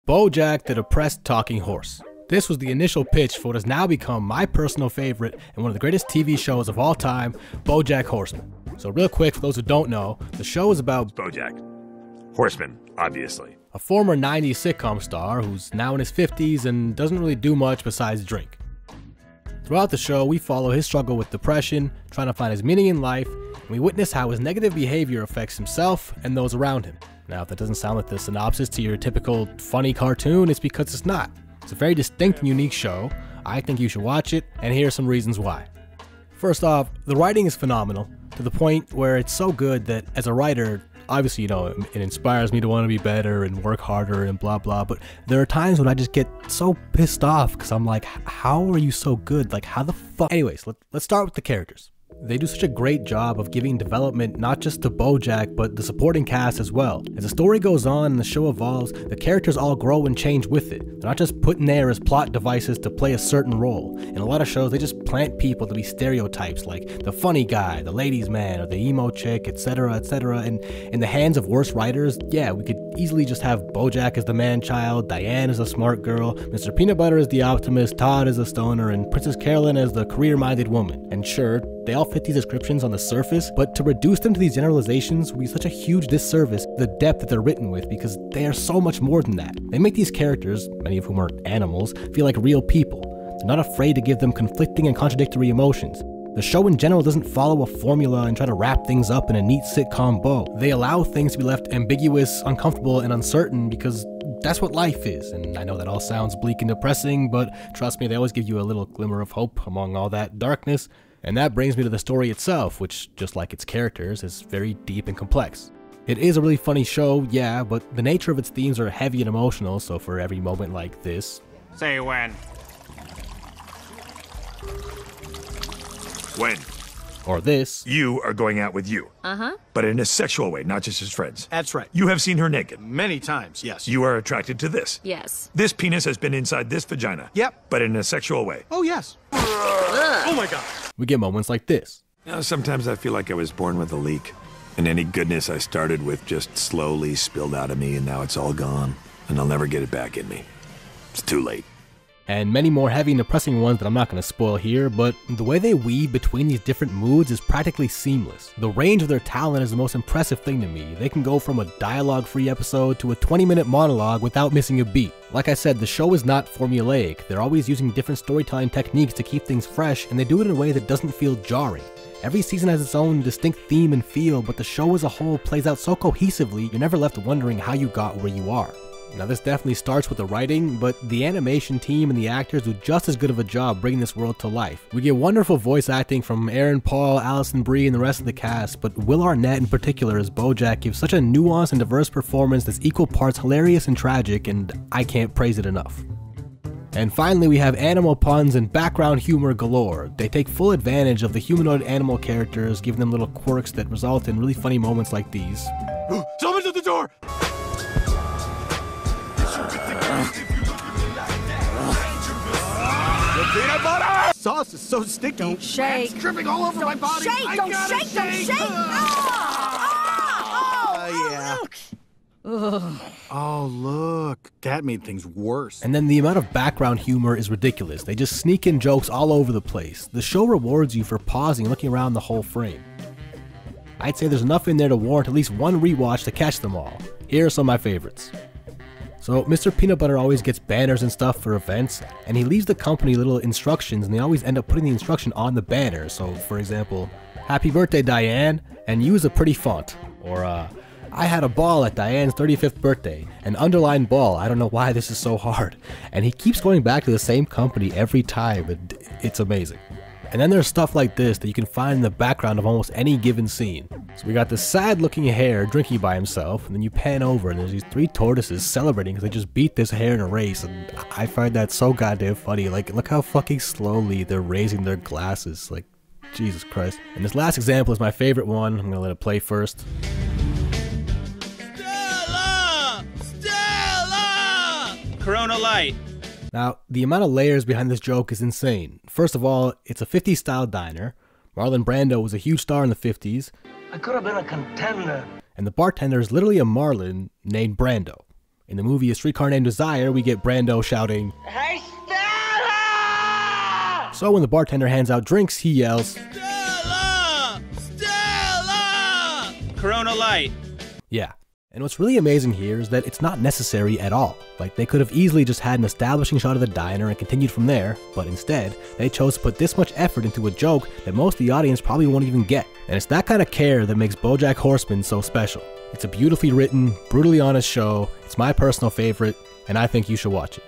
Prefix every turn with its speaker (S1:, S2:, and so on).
S1: BoJack the Depressed Talking Horse. This was the initial pitch for what has now become my personal favorite and one of the greatest TV shows of all time, BoJack Horseman. So real quick, for those who don't know, the show is about
S2: BoJack Horseman, obviously.
S1: A former 90s sitcom star who's now in his 50s and doesn't really do much besides drink. Throughout the show, we follow his struggle with depression, trying to find his meaning in life, and we witness how his negative behavior affects himself and those around him. Now, if that doesn't sound like the synopsis to your typical funny cartoon, it's because it's not. It's a very distinct and unique show. I think you should watch it, and here are some reasons why. First off, the writing is phenomenal, to the point where it's so good that as a writer, obviously, you know, it inspires me to want to be better and work harder and blah blah, but there are times when I just get so pissed off because I'm like, how are you so good? Like, how the fuck? Anyways, let's start with the characters. They do such a great job of giving development not just to BoJack, but the supporting cast as well. As the story goes on and the show evolves, the characters all grow and change with it. They're not just put in there as plot devices to play a certain role. In a lot of shows, they just plant people to be stereotypes, like the funny guy, the ladies' man, or the emo chick, etc., etc. And in the hands of worse writers, yeah, we could easily just have BoJack as the man-child, Diane as the smart girl, Mr. Peanut Butter as the optimist, Todd as the stoner, and Princess Carolyn as the career-minded woman. And sure, they all fit these descriptions on the surface, but to reduce them to these generalizations would be such a huge disservice to the depth that they're written with, because they are so much more than that. They make these characters, many of whom are animals, feel like real people. They're not afraid to give them conflicting and contradictory emotions. The show in general doesn't follow a formula and try to wrap things up in a neat sitcom bow. They allow things to be left ambiguous, uncomfortable, and uncertain because that's what life is. And I know that all sounds bleak and depressing, but trust me, they always give you a little glimmer of hope among all that darkness. And that brings me to the story itself, which, just like its characters, is very deep and complex. It is a really funny show, yeah, but the nature of its themes are heavy and emotional, so for every moment like this...
S3: Say when.
S2: When?
S1: Or this...
S2: You are going out with you.
S4: Uh-huh.
S2: But in a sexual way, not just as friends.
S5: That's right.
S2: You have seen her naked.
S5: Many times, yes.
S2: You are attracted to this.
S4: Yes.
S2: This penis has been inside this vagina.
S5: Yep.
S2: But in a sexual way.
S5: Oh, yes. Oh, my God.
S1: We get moments like this.
S2: Now, sometimes I feel like I was born with a leak. And any goodness I started with just slowly spilled out of me, and now it's all gone. And I'll never get it back in me. It's too late.
S1: And many more heavy and depressing ones that I'm not going to spoil here, but the way they weave between these different moods is practically seamless. The range of their talent is the most impressive thing to me. They can go from a dialogue-free episode to a 20-minute monologue without missing a beat. Like I said, the show is not formulaic. They're always using different storytelling techniques to keep things fresh, and they do it in a way that doesn't feel jarring. Every season has its own distinct theme and feel, but the show as a whole plays out so cohesively, you're never left wondering how you got where you are. Now, this definitely starts with the writing, but the animation team and the actors do just as good of a job bringing this world to life. We get wonderful voice acting from Aaron Paul, Alison Brie, and the rest of the cast, but Will Arnett in particular as BoJack gives such a nuanced and diverse performance that's equal parts hilarious and tragic, and I can't praise it enough. And finally, we have animal puns and background humor galore. They take full advantage of the humanoid animal characters, giving them little quirks that result in really funny moments like these.
S5: Someone's at the door! Peanut butter! Sauce is so sticky.
S4: Don't shake.
S5: It's dripping all over my body.
S4: Don't shake! Don't shake!
S5: Yeah. Oh, look. That made things worse.
S1: And then the amount of background humor is ridiculous. They just sneak in jokes all over the place. The show rewards you for pausing and looking around the whole frame. I'd say there's enough in there to warrant at least one rewatch to catch them all. Here are some of my favorites. So Mr. Peanut Butter always gets banners and stuff for events, and he leaves the company little instructions, and they always end up putting the instruction on the banner. So for example, happy birthday Diane, and use a pretty font. Or I had a ball at Diane's 35th birthday, an underlined ball, I don't know why this is so hard. And he keeps going back to the same company every time, and it's amazing. And then there's stuff like this that you can find in the background of almost any given scene. So we got this sad looking hare drinking by himself, and then you pan over and there's these three tortoises celebrating because they just beat this hare in a race, and I find that so goddamn funny. Like, look how fucking slowly they're raising their glasses, like, Jesus Christ. And this last example is my favorite one. I'm gonna let it play first.
S3: Stella! Stella! Corona Light.
S1: Now, the amount of layers behind this joke is insane. First of all, it's a 50s style diner. Marlon Brando was a huge star in the 50s.
S6: I could have been a contender.
S1: And the bartender is literally a Marlin named Brando. In the movie A Streetcar Named Desire, we get Brando shouting, "Hey, Stella!" So when the bartender hands out drinks, he yells,
S3: Stella! Stella! Corona Light.
S1: Yeah. And what's really amazing here is that it's not necessary at all. Like, they could have easily just had an establishing shot of the diner and continued from there, but instead, they chose to put this much effort into a joke that most of the audience probably won't even get. And it's that kind of care that makes BoJack Horseman so special. It's a beautifully written, brutally honest show, it's my personal favorite, and I think you should watch it.